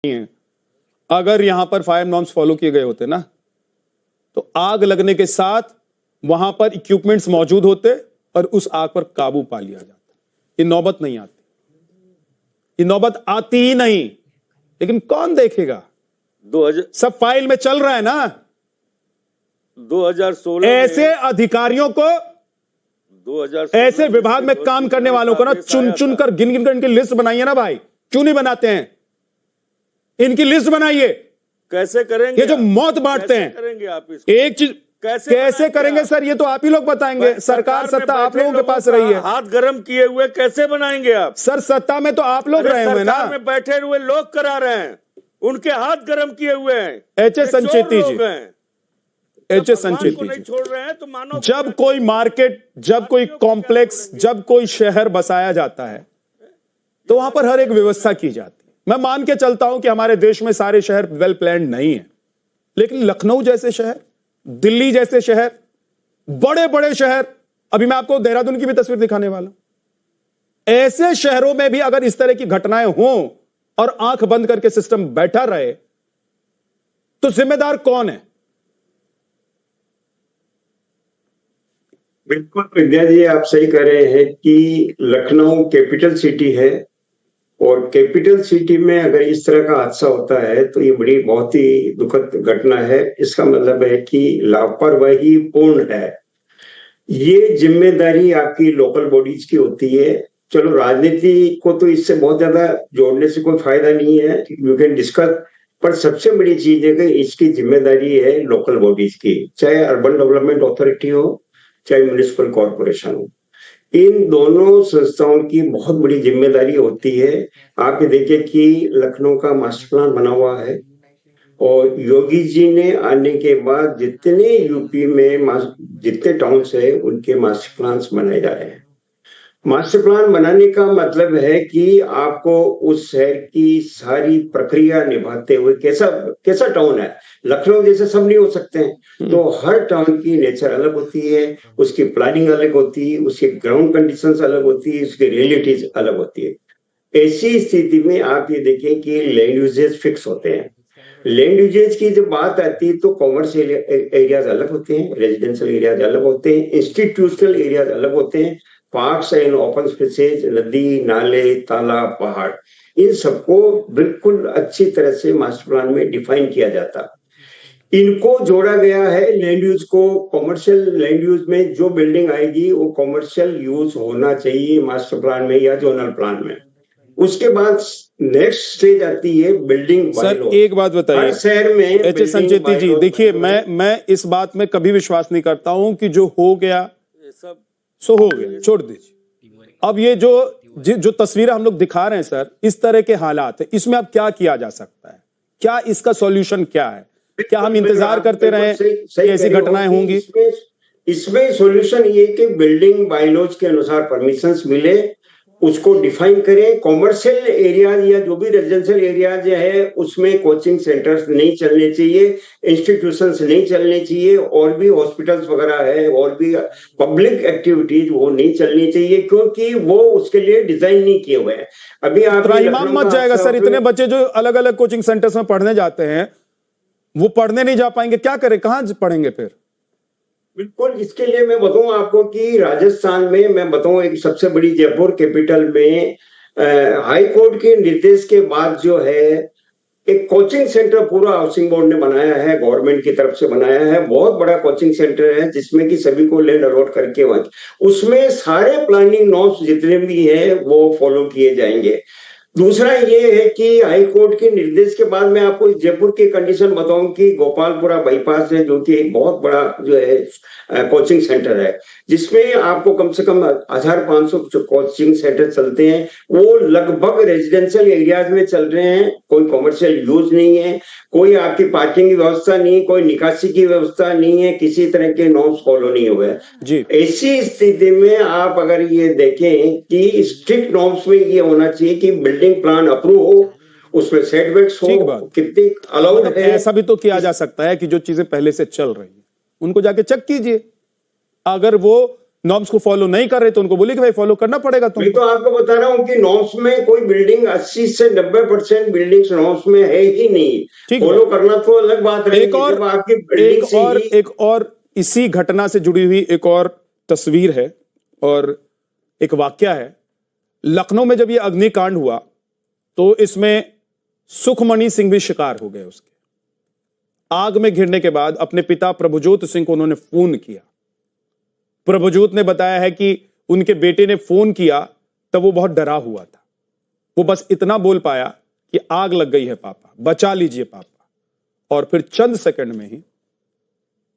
है। अगर यहां पर फायर नॉर्म्स फॉलो किए गए होते ना, तो आग लगने के साथ वहां पर इक्विपमेंट्स मौजूद होते और उस आग पर काबू पा लिया जाता। ये नौबत नहीं आती, ये नौबत आती ही नहीं। लेकिन कौन देखेगा? 2000 सब फाइल में चल रहा है ना। 2016 ऐसे अधिकारियों को, 2016 ऐसे विभाग में काम करने वालों को ना चुन चुन कर गिन गिन कर इनकी लिस्ट बनाइए ना भाई। क्यों नहीं बनाते हैं? इनकी लिस्ट बनाइए। कैसे करेंगे? ये जो मौत बांटते हैं, करेंगे आप इसको? एक चीज कैसे करेंगे सर? ये तो आप ही लोग बताएंगे। सरकार सत्ता आप लोगों के पास रही है। हाथ गर्म किए हुए कैसे बनाएंगे आप? सर सत्ता में तो आप लोग रहे हुए ना। सरकार में बैठे हुए लोग करा रहे हैं, उनके हाथ गर्म किए हुए हैं। एच.एस. संचेती जी, एच.एस. संचेती नहीं जी, छोड़ रहे हैं तो मानो जब कोई मार्केट, जब कोई कॉम्प्लेक्स, जब कोई शहर बसाया जाता है तो वहां पर हर एक व्यवस्था की जाती है। मैं मान के चलता हूं कि हमारे देश में सारे शहर वेल प्लान्ड नहीं है, लेकिन लखनऊ जैसे शहर, दिल्ली जैसे शहर, बड़े बड़े शहर, अभी मैं आपको देहरादून की भी तस्वीर दिखाने वाला हूं। ऐसे शहरों में भी अगर इस तरह की घटनाएं हों और आंख बंद करके सिस्टम बैठा रहे तो जिम्मेदार कौन है? बिल्कुल विद्या जी, आप सही कह रहे हैं कि लखनऊ कैपिटल सिटी है और कैपिटल सिटी में अगर इस तरह का हादसा होता है तो ये बड़ी बहुत ही दुखद घटना है। इसका मतलब है कि लापरवाही पूर्ण है। ये जिम्मेदारी आपकी लोकल बॉडीज की होती है। चलो, राजनीति को तो इससे बहुत ज्यादा जोड़ने से कोई फायदा नहीं है, यू कैन डिस्कस, पर सबसे बड़ी चीज है कि इसकी जिम्मेदारी है लोकल बॉडीज की, चाहे अर्बन डेवलपमेंट अथॉरिटी हो चाहे म्युनिसिपल कॉर्पोरेशन हो। इन दोनों संस्थाओं की बहुत बड़ी जिम्मेदारी होती है। आप ये देखिए कि लखनऊ का मास्टर प्लान बना हुआ है और योगी जी ने आने के बाद जितने यूपी में जितने टाउन्स है उनके मास्टर प्लान्स बनाए जा रहे हैं। मास्टर प्लान बनाने का मतलब है कि आपको उस शहर की सारी प्रक्रिया निभाते हुए, कैसा टाउन है, लखनऊ जैसे सब नहीं हो सकते हैं, तो हर टाउन की नेचर अलग होती है, उसकी प्लानिंग अलग होती है, उसकी ग्राउंड कंडीशंस अलग होती है, उसकी रियलिटीज अलग होती है। ऐसी स्थिति में आप ये देखें कि लैंड यूजेज फिक्स होते हैं। लैंड यूजेज की जब बात आती है तो कॉमर्शियल एरियाज अलग होते हैं, रेजिडेंशियल एरियाज अलग होते हैं, इंस्टीट्यूशनल एरियाज अलग होते हैं, पार्क्स एंड ओपन स्पेसेज, नदी, नाले, तालाब, पहाड़, इन सबको बिल्कुल अच्छी तरह से मास्टर प्लान में डिफाइन किया जाता। इनको जोड़ा गया है लैंड यूज को। कॉमर्शियल लैंड यूज में जो बिल्डिंग आएगी वो कॉमर्शियल यूज होना चाहिए मास्टर प्लान में या जोनल प्लान में। उसके बाद नेक्स्ट स्टेज आती है बिल्डिंग बायलॉ। सर एक बात बताइए शहर में, एच.एस. संचेती जी, देखिए मैं इस बात में कभी विश्वास नहीं करता हूं कि जो हो गया सो हो गया, छोड़ दीजिए। अब ये जो तस्वीरें हम लोग दिखा रहे हैं सर, इस तरह के हालात है, इसमें अब क्या किया जा सकता है? क्या इसका सॉल्यूशन क्या है? क्या हम इंतजार करते रहें कि ऐसी घटनाएं होंगी? इसमें सॉल्यूशन ये कि बिल्डिंग बायलॉज के अनुसार परमिशंस मिले, उसको डिफाइन करें। कॉमर्शियल एरियाज या जो भी रेजिडेंशियल एरियाज है उसमें कोचिंग सेंटर्स नहीं चलने चाहिए, इंस्टीट्यूशंस नहीं चलने चाहिए, और भी हॉस्पिटल्स वगैरह है और भी पब्लिक एक्टिविटीज वो नहीं चलनी चाहिए, क्योंकि वो उसके लिए डिजाइन नहीं किए हुए हैं। अभी आप त्राहिमाम मच जाएगा सर। इतने बच्चे जो अलग अलग कोचिंग सेंटर्स में पढ़ने जाते हैं वो पढ़ने नहीं जा पाएंगे, क्या करें, कहां पढ़ेंगे फिर? बिल्कुल, इसके लिए मैं बताऊं आपको कि राजस्थान में, मैं बताऊं, एक सबसे बड़ी जयपुर कैपिटल में हाई कोर्ट के निर्देश के बाद जो है एक कोचिंग सेंटर पूरा हाउसिंग बोर्ड ने बनाया है, गवर्नमेंट की तरफ से बनाया है। बहुत बड़ा कोचिंग सेंटर है जिसमें कि सभी को लैंड अलॉट करके उसमें सारे प्लानिंग नॉर्म्स जितने भी हैं वो फॉलो किए जाएंगे। दूसरा ये है कि हाई कोर्ट के निर्देश के बाद मैं आपको जयपुर की कंडीशन बताऊं कि गोपालपुरा बाईपास है जो कि एक बहुत बड़ा जो है कोचिंग सेंटर है, जिसमें आपको कम से कम 1500 जो कोचिंग सेंटर चलते हैं वो लगभग रेजिडेंशियल एरियाज में चल रहे हैं। कोई कॉमर्शियल यूज नहीं है, कोई आपकी पार्किंग की व्यवस्था नहीं, कोई निकासी की व्यवस्था नहीं है, किसी तरह के नॉर्म्स फॉलो नहीं हुए जी। ऐसी स्थिति में आप अगर ये देखें कि स्ट्रिक्ट नॉर्म्स में ये होना चाहिए कि बिल्डिंग प्लान अप्रूव हो, उसमें सेटबैक्स हो, कितने अलाउड है। ऐसा भी तो किया जा सकता है कि जो चीजें पहले से चल रही है उनको जाके चेक कीजिए। अगर वो नॉर्म्स को फॉलो नहीं कर रहे तो उनको बोलिए कि भाई फॉलो करना पड़ेगा मैं तुमको। तो आपको बता रहा हूँ कि नॉर्म्स में कोई बिल्डिंग 80 से 90% बिल्डिंग्स नॉर्म्स में है ही नहीं। ठीक फॉलो करना तो अलग बात रहेगी। जब आपकी बिल्डिंग से ही एक और इसी घटना से जुड़ी हुई एक और तस्वीर है और एक वाकया है। लखनऊ में जब ये अग्निकांड हुआ तो इसमें सुखमणि सिंह भी शिकार हो गए। उसके आग में घिरने के बाद अपने पिता प्रभुजोत सिंह को उन्होंने फोन किया। प्रभुजोत ने बताया है कि उनके बेटे ने फोन किया तब वो बहुत डरा हुआ था। वो बस इतना बोल पाया कि आग लग गई है पापा, बचा लीजिए पापा, और फिर चंद सेकंड में ही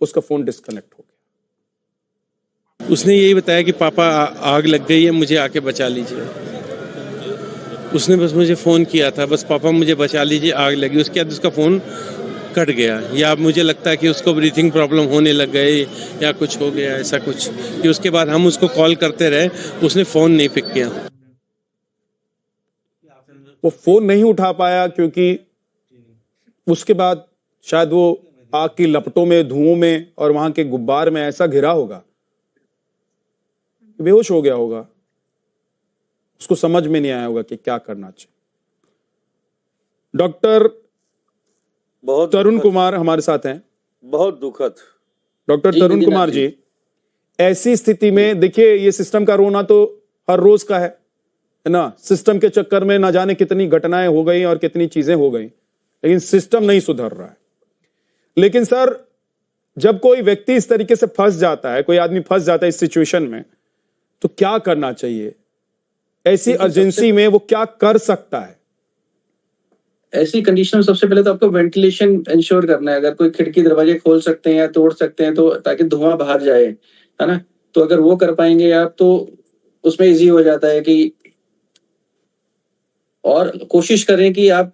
उसका फोन डिस्कनेक्ट हो गया। उसने यही बताया कि पापा आग लग गई है, मुझे आके बचा लीजिए। उसने बस मुझे फ़ोन किया था, बस पापा मुझे बचा लीजिए, आग लगी। उसके बाद उसका फ़ोन कट गया, या मुझे लगता है कि उसको ब्रीथिंग प्रॉब्लम होने लग गए या कुछ हो गया ऐसा कुछ, कि उसके बाद हम उसको कॉल करते रहे, उसने फ़ोन नहीं पिक किया। वो फोन नहीं उठा पाया क्योंकि उसके बाद शायद वो आग की लपटों में, धुओं में और वहां के गुब्बार में ऐसा घिरा होगा, बेहोश हो गया होगा। उसको समझ में नहीं आया होगा कि क्या करना चाहिए। डॉक्टर बहुत तरुण दुखद, कुमार हमारे साथ हैं। बहुत दुखद। डॉक्टर तरुण कुमार जी, ऐसी स्थिति में देखिए ये सिस्टम का रोना तो हर रोज का है ना। सिस्टम के चक्कर में ना जाने कितनी घटनाएं हो गई और कितनी चीजें हो गई, लेकिन सिस्टम नहीं सुधर रहा है। लेकिन सर, जब कोई व्यक्ति इस तरीके से फंस जाता है, कोई आदमी फंस जाता है इस सिचुएशन में, तो क्या करना चाहिए? ऐसी अर्जेंसी में वो क्या कर सकता है? ऐसी कंडीशन में सबसे पहले तो आपको वेंटिलेशन इंश्योर करना है। अगर कोई खिड़की दरवाजे खोल सकते हैं या तोड़ सकते हैं तो, ताकि धुआं बाहर जाए, है ना। तो अगर वो कर पाएंगे आप तो उसमें इजी हो जाता है कि, और कोशिश करें कि आप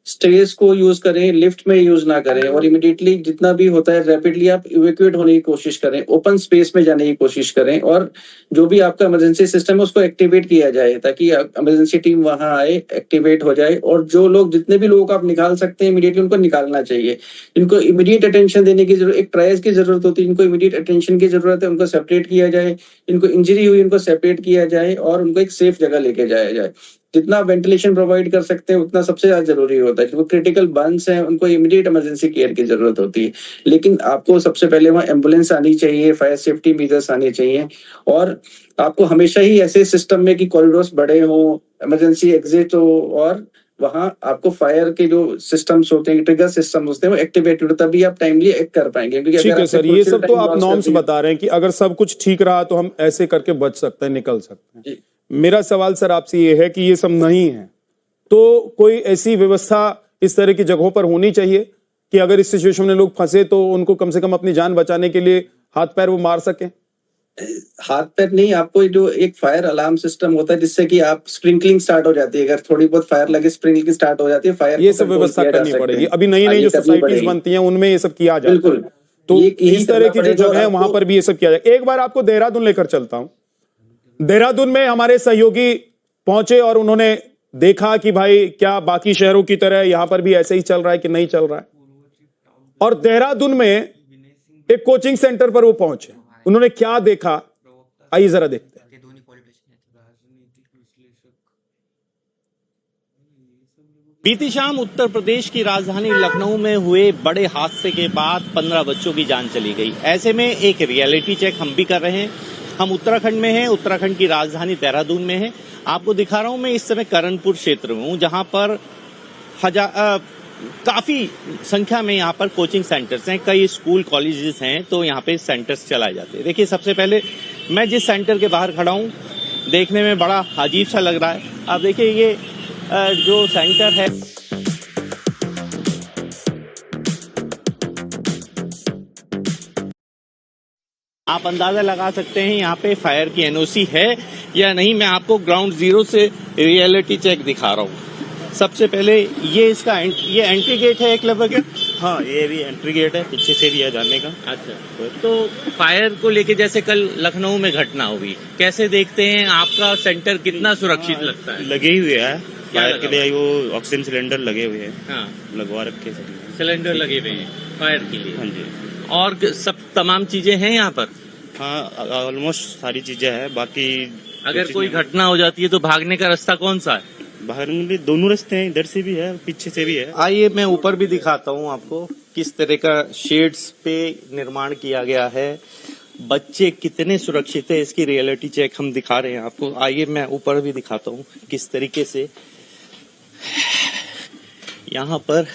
स्टेयर्स को यूज करें, लिफ्ट में यूज ना करें, और इमीडिएटली जितना भी होता है रैपिडली आप इवैक्यूएट होने की कोशिश करें, ओपन स्पेस में जाने की कोशिश करें, और जो भी आपका इमरजेंसी सिस्टम है उसको एक्टिवेट किया जाए ताकि इमरजेंसी टीम वहां आए, एक्टिवेट हो जाए। और जो लोग, जितने भी लोगों को आप निकाल सकते हैं इमीडिएटली उनको निकालना चाहिए। जिनको इमीडिएट अटेंशन देने की जरूरत, एक ट्रायल्स की जरूरत होती है, जिनको इमीडिएट अटेंशन की जरूरत है उनको सेपरेट किया जाए, जिनको इंजरी हुई उनको सेपरेट किया जाए और उनको एक सेफ जगह लेके जाया जाए। जितना वेंटिलेशन प्रोवाइड कर सकते हैं उतना सबसे ज्यादा जरूरी होता है। जो क्रिटिकल बर्न्स हैं उनको इमीडिएट इमरजेंसी केयर की जरूरत होती है। लेकिन आपको सबसे पहले वहाँ एम्बुलेंस आनी चाहिए, फायर सेफ्टी मेजर्स आने चाहिए, और आपको हमेशा ही ऐसे सिस्टम में कि कॉरिडोर्स बड़े हों, इमरजेंसी एग्जिट हो, और वहां आपको फायर के जो सिस्टम्स होते हैं, ट्रिगर सिस्टम होते हैं, वो एक्टिवेट हो, तभी आप टाइमली एक्ट कर पाएंगे। क्योंकि ठीक है सर, ये सब तो आप नॉर्म्स बता रहे हैं कि अगर सब कुछ ठीक रहा तो हम ऐसे करके बच सकते हैं, निकल सकते हैं। मेरा सवाल सर आपसे ये है कि ये सब नहीं है तो कोई ऐसी व्यवस्था इस तरह की जगहों पर होनी चाहिए कि अगर इस सिचुएशन में लोग फंसे तो उनको कम से कम अपनी जान बचाने के लिए हाथ पैर वो मार सकें। हाथ पैर नहीं, आपको जो एक फायर अलार्म सिस्टम होता है जिससे कि आप स्प्रिंकलिंग स्टार्ट हो जाती है। अगर थोड़ी बहुत फायर लगे स्प्रिंकलिंग स्टार्ट हो जाती है, फायर ये सब व्यवस्था करनी पड़ेगी। अभी नई नई जो सोसाइटीज बनती हैं उनमें ये सब किया जाता है। बिल्कुल, तो इस तरह की जो जगह है वहां पर भी ये सब किया जाए। एक बार आपको देहरादून लेकर चलता हूं। देहरादून में हमारे सहयोगी पहुंचे और उन्होंने देखा कि भाई क्या बाकी शहरों की तरह यहां पर भी ऐसे ही चल रहा है कि नहीं चल रहा है। और देहरादून में एक कोचिंग सेंटर पर वो पहुंचे, उन्होंने क्या देखा आइए जरा देखते हैं। बीती शाम उत्तर प्रदेश की राजधानी लखनऊ में हुए बड़े हादसे के बाद 15 बच्चों की जान चली गई। ऐसे में एक रियलिटी चेक हम भी कर रहे हैं। हम उत्तराखंड में हैं, उत्तराखंड की राजधानी देहरादून में है। आपको दिखा रहा हूं मैं इस समय करणपुर क्षेत्र में हूं, जहां पर काफी संख्या में यहाँ पर कोचिंग सेंटर्स हैं, कई स्कूल कॉलेजेस हैं, तो यहाँ पे सेंटर्स चलाए जाते हैं। देखिए, सबसे पहले मैं जिस सेंटर के बाहर खड़ा हूँ, देखने में बड़ा अजीब सा लग रहा है। आप देखिए ये जो सेंटर है, आप अंदाजा लगा सकते हैं यहाँ पे फायर की एनओसी है या नहीं। मैं आपको ग्राउंड जीरो से रियलिटी चेक दिखा रहा हूँ। सबसे पहले ये इसका ये एंट्री गेट है एक लगभग। हाँ, ये भी एंट्री गेट है, पीछे से भी है जाने का। अच्छा, तो फायर को लेके जैसे कल लखनऊ में घटना हुई, कैसे देखते हैं? आपका सेंटर कितना सुरक्षित लगता है? लगे हुए है फायर के लिए, वो ऑक्सीजन सिलेंडर लगे हुए हैं। हाँ, लगवा रखे सिलेंडर लगे हुए हैं फायर के लिए। हाँ जी, और सब तमाम चीजें हैं यहाँ पर। हाँ ऑलमोस्ट सारी चीजें हैं, बाकी अगर कोई घटना हो जाती है तो भागने का रास्ता कौन सा है? बाहर में दोनों रास्ते हैं, इधर से भी है पीछे से भी है। आइए मैं ऊपर भी दिखाता हूँ आपको किस तरह का शेड्स पे निर्माण किया गया है, बच्चे कितने सुरक्षित है इसकी रियलिटी चेक हम दिखा रहे हैं आपको। आइए मैं ऊपर भी दिखाता हूँ किस तरीके से यहाँ पर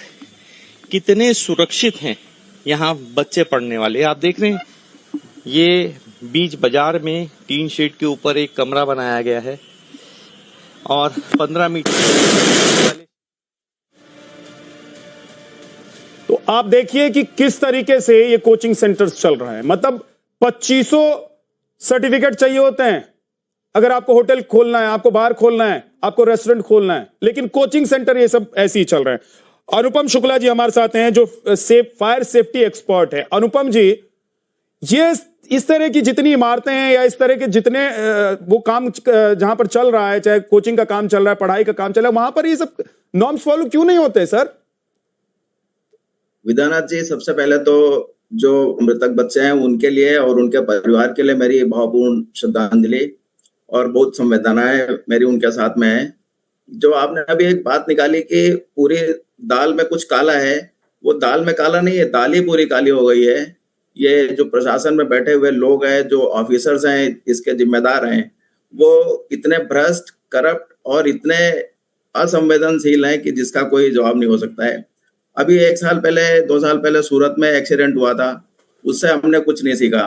कितने सुरक्षित हैं यहाँ बच्चे पढ़ने वाले। आप देख रहे हैं ये बीच बाजार में टीन शेड के ऊपर एक कमरा बनाया गया है और 15 मीटर। तो आप देखिए कि किस तरीके से ये कोचिंग सेंटर्स चल रहा है। मतलब 2500 सर्टिफिकेट चाहिए होते हैं अगर आपको होटल खोलना है, आपको बार खोलना है, आपको रेस्टोरेंट खोलना है, लेकिन कोचिंग सेंटर ये सब ऐसे ही चल रहे हैं। अनुपम शुक्ला जी हमारे साथ हैं जो फायर सेफ्टी एक्सपर्ट है। अनुपम जी, ये इस तरह की जितनी इमारतें हैं या इस तरह के जितने वो काम जहां पर चल रहा है, चाहे कोचिंग का काम चल रहा है, पढ़ाई का काम चल रहा है, वहां पर ये सब नॉर्म्स फॉलो क्यों नहीं होते सर? विद्यानाथ जी, सबसे पहले तो जो मृतक बच्चे हैं उनके लिए और उनके परिवार के लिए मेरी भावपूर्ण श्रद्धांजलि और बहुत संवेदनाएं मेरी उनके साथ में है। जो आपने अभी एक बात निकाली कि पूरी दाल में कुछ काला है, वो दाल में काला नहीं है, दाल ही पूरी काली हो गई है। ये जो प्रशासन में बैठे हुए लोग हैं, जो ऑफिसर्स हैं, इसके जिम्मेदार हैं, वो इतने भ्रष्ट, करप्ट और इतने असंवेदनशील हैं कि जिसका कोई जवाब नहीं हो सकता है। अभी 1 साल पहले 2 साल पहले सूरत में एक्सीडेंट हुआ था, उससे हमने कुछ नहीं सीखा।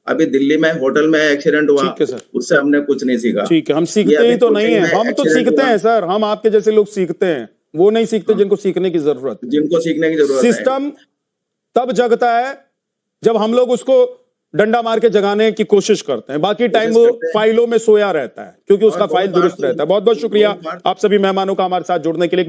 अभी दिल्ली में होटल में एक्सीडेंट हुआ, उससे हमने कुछ नहीं सीखा। ठीक है, हम सीखते ही तो नहीं है, हम तो सीखते हैं सर, हम आपके जैसे लोग सीखते हैं, वो नहीं सीखते जिनको सीखने की जरूरत है। जिनको सीखने की जरूरत है। सिस्टम तब जगता है जब हम लोग उसको डंडा मार के जगाने की कोशिश करते हैं, बाकी टाइम वो फाइलों में सोया रहता है क्योंकि उसका फाइल दुरुस्त रहता है। बहुत बहुत शुक्रिया आप सभी मेहमानों का हमारे साथ जुड़ने के लिए।